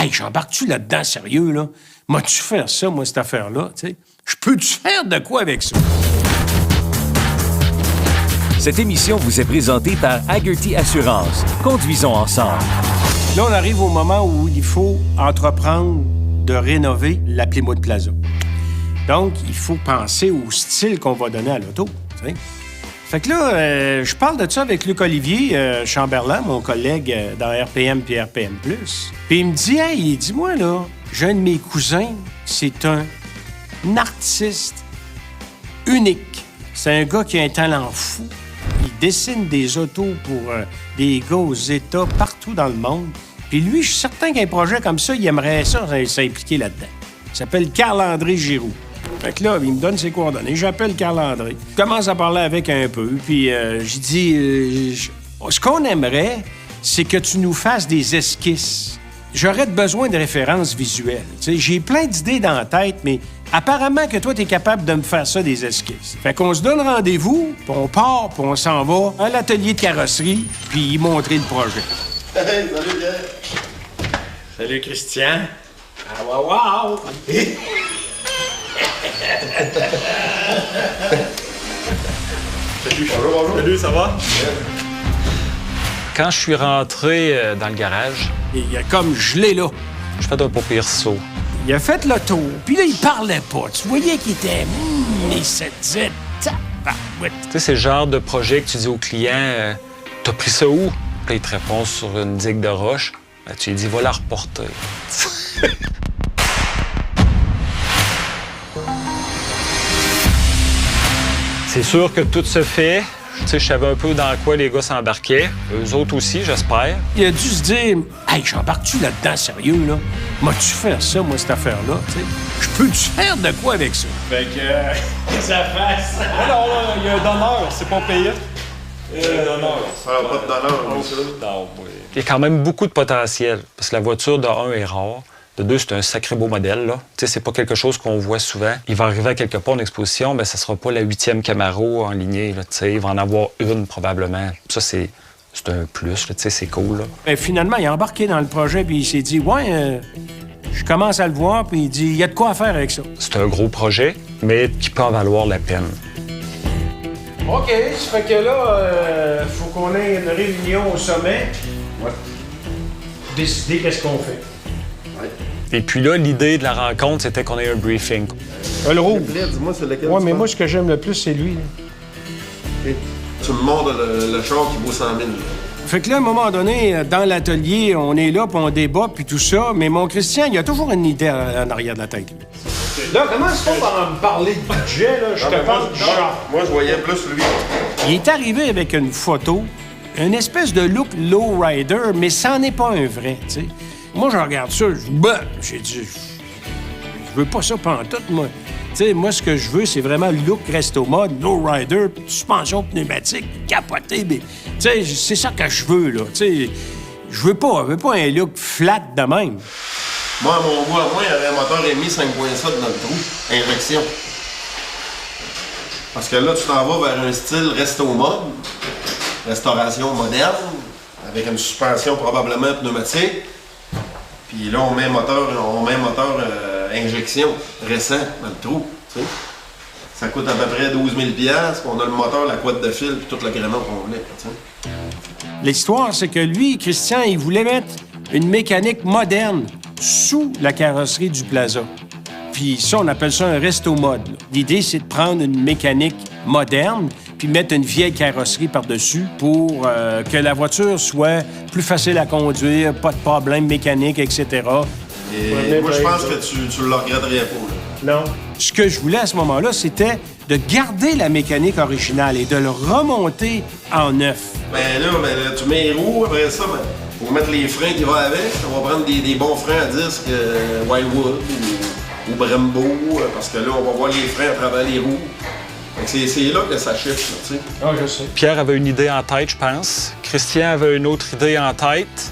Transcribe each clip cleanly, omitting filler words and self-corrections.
Hey, j'embarque-tu là-dedans, sérieux, là? M'as-tu faire ça, moi, cette affaire-là, tu sais? Je peux-tu faire de quoi avec ça? Cette émission vous est présentée par Hagerty Assurance. Conduisons ensemble. Là, on arrive au moment où il faut entreprendre de rénover la Plymouth Plaza. Donc, il faut penser au style qu'on va donner à l'auto, tu sais. Fait que là, je parle de ça avec Luc-Olivier Chamberlain, mon collègue dans RPM puis RPM+. Puis il me dit, hey, dis-moi, là, j'ai un de mes cousins, c'est un artiste unique. C'est un gars qui a un talent fou. Il dessine des autos pour des gars aux États partout dans le monde. Puis lui, je suis certain qu'un projet comme ça, il aimerait ça s'impliquer là-dedans. Il s'appelle Carl-André Giroux. Fait que là, il me donne ses coordonnées. J'appelle Carl-André. Je commence à parler avec un peu. Puis j'ai dit, ce qu'on aimerait, c'est que tu nous fasses des esquisses. J'aurais besoin de références visuelles. T'sais, j'ai plein d'idées dans la tête, mais apparemment que toi, t'es capable de me faire ça, des esquisses. Fait qu'on se donne rendez-vous, puis on part, puis on s'en va à l'atelier de carrosserie, puis y montrer le projet. Hey, salut, Pierre. Salut, Christian. Ah, wow! Salut, bonjour. Salut, ça va? Quand je suis rentré dans le garage, Il a comme gelé là. je fais un pas pire saut. Il a fait le tour, puis là, il parlait pas. Tu voyais qu'il était... il se disait... tabarouette. Tu sais, c'est le genre de projet que tu dis au client t'as pris ça où? Puis là, il te répond sur une digue de roche. Ben, tu lui dis va la reporter. C'est sûr que tout se fait. Tu sais, je savais un peu dans quoi les gars s'embarquaient. Eux autres aussi, j'espère. Il a dû se dire, hey, j'embarque-tu là-dedans, sérieux, là? M'as-tu faire ça, moi, cette affaire-là? Tu sais, je peux-tu faire de quoi avec ça? Fait que, ça fasse. Non, il y a un donneur, c'est pas payé. Ça n'a pas de donneur, ça. Il y a quand même beaucoup de potentiel, parce que la voiture, de 1, est rare. De 2, c'est un sacré beau modèle, là. Tu sais, c'est pas quelque chose qu'on voit souvent. Il va arriver à quelque part en exposition, mais ça sera pas la 8e Camaro en lignée, là. Tu sais, il va en avoir une, probablement. Ça, c'est un plus, là. Tu sais, c'est cool, là. Ben, finalement, il a embarqué dans le projet, puis il s'est dit, ouais, je commence à le voir, puis il dit, il y a de quoi à faire avec ça. C'est un gros projet, mais qui peut en valoir la peine. OK, ça fait que là, faut qu'on ait une réunion au sommet. Ouais. Décider qu'est-ce qu'on fait. Et puis là, l'idée de la rencontre, c'était qu'on ait un briefing. Le rouge. Dis-moi, c'est lequel Ouais, tu mais penses? moi, ce que j'aime le plus, c'est lui, là. Ok. Tu me montres le char qui vaut 100 000. Fait que là, à un moment donné, dans l'atelier, on est là, puis on débat, puis tout ça. Mais mon Christian, il a toujours une idée en arrière de la tête. Là, commence-toi par me parler de budget, là. Je te parle du char. Moi, je voyais plus lui. Il est arrivé avec une photo, une espèce de look lowrider, mais ça n'en est pas un vrai, tu sais. Moi, je regarde ça, j'ai dit, je veux pas ça pantoute, moi. Tu sais, moi, ce que je veux, c'est vraiment le look resto mode, lowrider, suspension pneumatique, capoté, mais... Tu sais, c'est ça que je veux, là. Tu sais, je veux pas un look flat de même. Moi, à mon goût, à moi, il y avait un moteur MI 5.7 dans le trou. Injection. Parce que là, tu t'en vas vers un style resto mode, restauration moderne, avec une suspension probablement pneumatique. Puis là, on met un moteur injection récent dans le trou. Tu sais. Ça coûte à peu près 12 000 $. On a le moteur, la couette de fil, puis tout l'agrément qu'on voulait. Tu sais. L'histoire, c'est que lui, Christian, il voulait mettre une mécanique moderne sous la carrosserie du Plaza. Puis ça, on appelle ça un resto mode. Là. L'idée, c'est de prendre une mécanique moderne puis mettre une vieille carrosserie par-dessus pour que la voiture soit plus facile à conduire, pas de problème mécanique, etc. Et moi, je pense que tu le regretterais pas. Là. Non. Ce que je voulais à ce moment-là, c'était de garder la mécanique originale et de le remonter en neuf. Ben là, tu mets les roues, après ça, pour mettre les freins qui vont avec, on va prendre des bons freins à disque Wildwood ou Brembo, parce que là, on va voir les freins à travers les roues. C'est là que ça chiffre, tu sais. Ah, je sais. Pierre avait une idée en tête, je pense. Christian avait une autre idée en tête.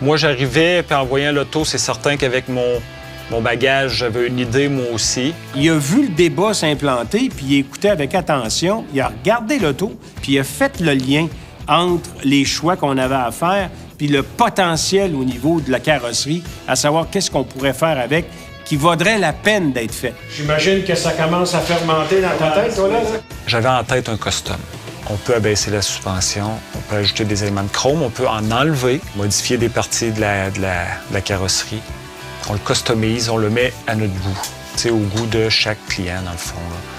Moi, j'arrivais, puis en voyant l'auto, c'est certain qu'avec mon bagage, j'avais une idée, moi aussi. Il a vu le débat s'implanter, puis il écoutait avec attention. Il a regardé l'auto, puis il a fait le lien entre les choix qu'on avait à faire, puis le potentiel au niveau de la carrosserie, à savoir qu'est-ce qu'on pourrait faire avec, qui vaudrait la peine d'être fait. J'imagine que ça commence à fermenter dans ta tête, toi, là? J'avais en tête un custom. On peut abaisser la suspension, on peut ajouter des éléments de chrome, on peut en enlever, modifier des parties de la carrosserie. On le customise, on le met à notre goût, au goût de chaque client, dans le fond.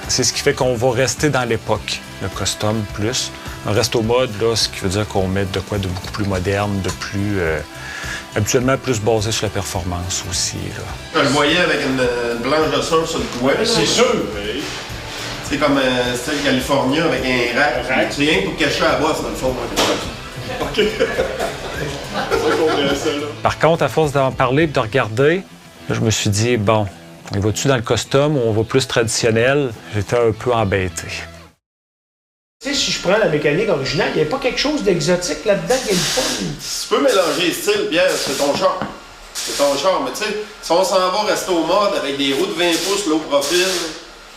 C'est ce qui fait qu'on va rester dans l'époque, le custom plus. Un resto mode, là, ce qui veut dire qu'on met de quoi de beaucoup plus moderne, de plus... habituellement plus basé sur la performance aussi. Là. Je le voyais avec une blanche de sol sur le toit. C'est sûr! C'est comme un style californien avec un rack. C'est rien pour cacher la bosse, dans le fond. OK. Par contre, à force d'en parler et de regarder, là, je me suis dit, bon, on va-tu dans le custom ou on va plus traditionnel? J'étais un peu embêté. Tu sais, si je prends la mécanique originale, il n'y a pas quelque chose d'exotique là-dedans qui est le fun. Tu peux mélanger les styles, Pierre, c'est ton char. C'est ton char, mais tu sais, si on s'en va resto mode avec des roues de 20 pouces low profil,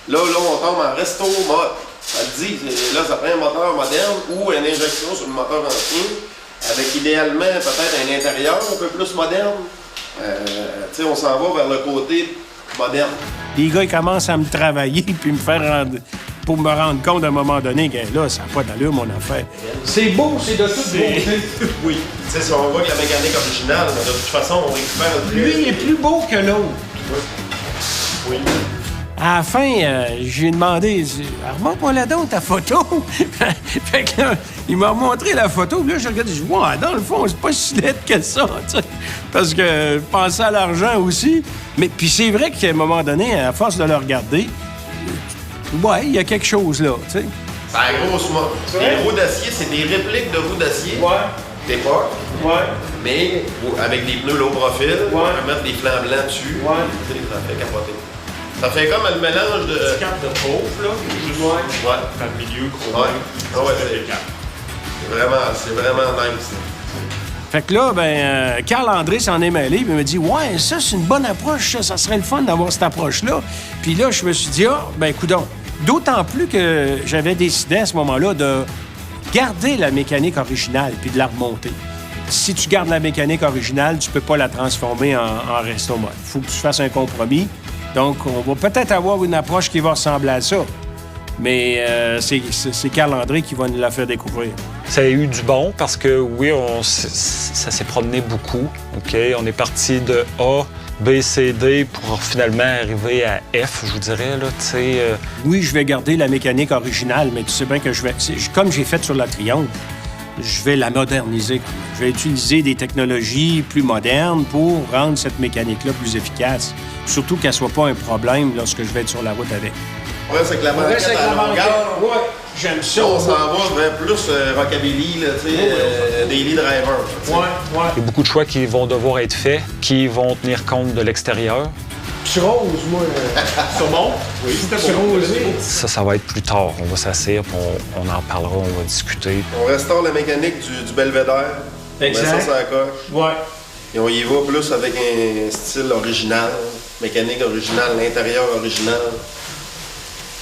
là, on tombe en resto mode. Ça le dit, là, ça prend un moteur moderne ou une injection sur le moteur ancien, avec idéalement peut-être un intérieur un peu plus moderne. Tu sais, on s'en va vers le côté moderne. Les gars, ils commencent à me travailler puis me faire rendre... pour me rendre compte à un moment donné que là, ça n'a pas d'allure, mon affaire. C'est beau, c'est de toute beauté. Oui. Tu sais, si on voit que la mécanique originale, de toute façon, on récupère le plus. Lui, il est plus beau que l'autre. Oui. À la fin, j'ai demandé, remonte-moi là donc ta photo. Fait que là, il m'a montré la photo, puis là, j'ai regardé, je dis, ouais, dans le fond, c'est pas si laid que ça, tu sais. Parce que je pensais à l'argent aussi. Mais puis c'est vrai qu'à un moment donné, à force de le regarder, ouais, il y a quelque chose là, tu sais. C'est la grosse mode. Les roues d'acier, c'est des répliques de roues d'acier. Ouais. D'époque. Ouais. Mais avec des pneus low profil, on peut mettre des flancs blancs dessus. Ouais. Ça fait capoter. Ça fait comme le mélange de... Une carte de pauvre, là. Juste ouais. Dans le milieu, chromé. Ouais. Ah ouais, c'est vraiment nice. Fait que là, Carl-André s'en est mêlé, puis il m'a dit « Ouais, ça, c'est une bonne approche, ça serait le fun d'avoir cette approche-là. » Puis là, je me suis dit « Ah, coudonc. » D'autant plus que j'avais décidé à ce moment-là de garder la mécanique originale puis de la remonter. Si tu gardes la mécanique originale, tu peux pas la transformer en resto mode. Il faut que tu fasses un compromis. Donc, on va peut-être avoir une approche qui va ressembler à ça. Mais c'est Carl-André qui va nous la faire découvrir. Ça a eu du bon parce que, oui, ça s'est promené beaucoup. OK? On est parti de A, B, C, D pour finalement arriver à F, je vous dirais. Là, Oui, je vais garder la mécanique originale, mais tu sais bien que comme j'ai fait sur la Triumph, je vais la moderniser. Je vais utiliser des technologies plus modernes pour rendre cette mécanique-là plus efficace. Surtout qu'elle ne soit pas un problème lorsque je vais être sur la route avec. Ouais, c'est que la banquette à longueur. Ouais, j'aime ça. On s'en va vers plus rockabilly, là, tu sais, daily driver. Ouais. Il y a beaucoup de choix qui vont devoir être faits, qui vont tenir compte de l'extérieur. Tu roses, moi. Saumon? Oui, c'était rosé. Ça va être plus tard. On va s'asseoir, on en parlera, on va discuter. On restaure la mécanique du belvédère. Exact. On met ça sur la coche. Ouais. Et on y va plus avec un style original, mécanique originale, l'intérieur original.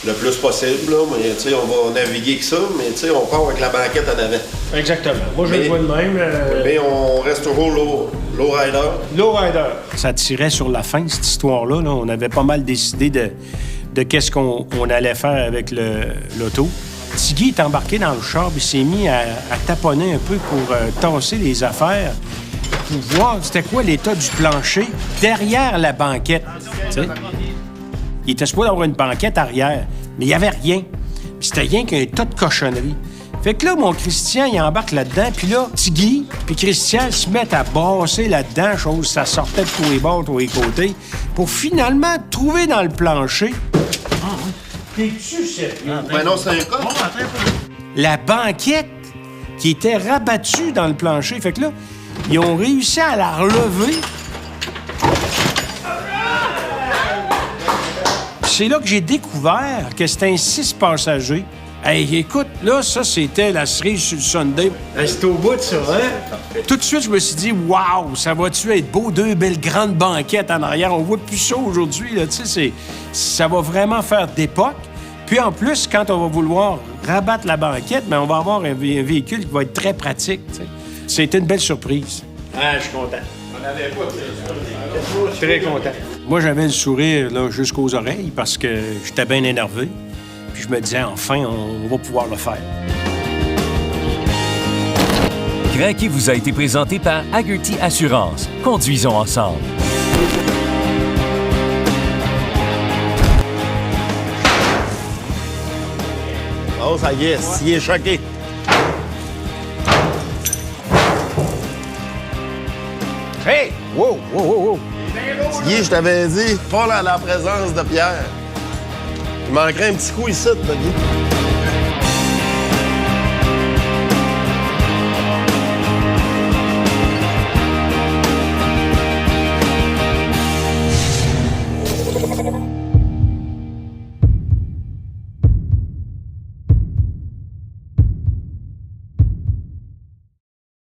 Le plus possible, là, mais tu sais, on va naviguer avec ça, mais tu sais, on part avec la banquette en avant. Exactement. Moi, je le vois de même. Mais on reste toujours low rider. Low rider. Ça tirait sur la fin, cette histoire-là. Là. On avait pas mal décidé de qu'est-ce qu'on allait faire avec l'auto. Tiggy est embarqué dans le char, il s'est mis à taponner un peu pour tasser les affaires, pour voir c'était quoi l'état du plancher derrière la banquette. T'sais? Il était supposé avoir une banquette arrière, mais il n'y avait rien. C'était rien qu'un tas de cochonneries. Fait que là, mon Christian, il embarque là-dedans, puis là, Tiggy puis Christian se mettent à brasser là-dedans, chose, ça sortait de tous les bords, tous les côtés, pour finalement trouver dans le plancher... T'es-tu sérieux? Ben non, c'est un cas. La banquette qui était rabattue dans le plancher. Fait que là, ils ont réussi à la relever. C'est là que j'ai découvert que c'était un 6 passagers. Hey, écoute, là, ça, c'était la cerise sur le Sunday. C'est au bout de ça, hein? Tout de suite, je me suis dit, waouh, ça va-tu être beau? 2 belles grandes banquettes en arrière. On voit plus ça aujourd'hui, là, tu sais, ça va vraiment faire d'époque. Puis en plus, quand on va vouloir rabattre la banquette, bien, on va avoir un véhicule qui va être très pratique, tu sais. C'était une belle surprise. Ah, je suis content. On n'avait pas de ça. Très content. Moi, j'avais le sourire là, jusqu'aux oreilles parce que j'étais bien énervé. Puis je me disais, enfin, on va pouvoir le faire. Craquet vous a été présenté par Hagerty Assurance. Conduisons ensemble. Oh, ça y est, s'il est choqué. Hey! Wow, wow, wow, wow! Guy, je t'avais dit, pas dans la présence de Pierre. Il manquerait un petit coup ici, là, Guy.